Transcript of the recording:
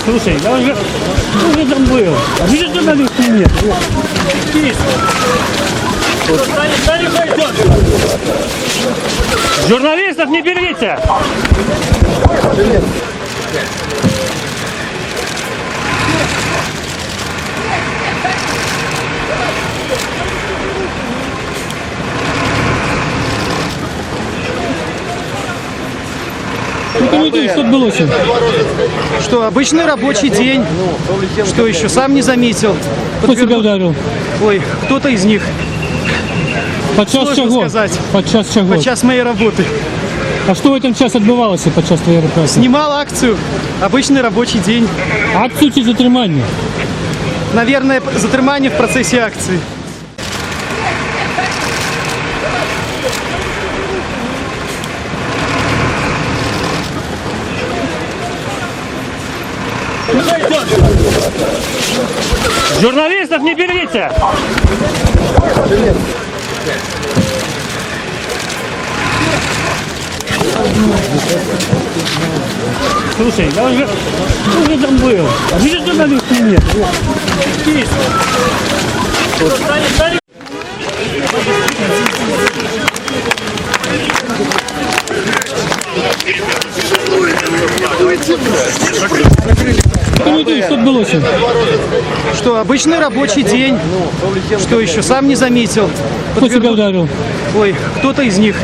Слушай, я уже там был. А видишь, журналист или нет? Журналистов не берите! Что было? Что, обычный рабочий день. Что еще, сам не заметил. Кто тебя ударил? Ой, кто-то из них. Подчас чего? Сказать. Подчас чего? Подчас моей работы. А что в этом час відбувалося під час твоєї роботи? Снимал акцию. Обычный рабочий день. Акцію чи затримання? Наверное, затримание в процессе акции. Журналистов не берите! Слушай, я уже там был. А видишь, журналист или нет? Что было? Что, обычный рабочий день. Что еще, сам не заметил. Кто тебя ударил? Ой, кто-то из них.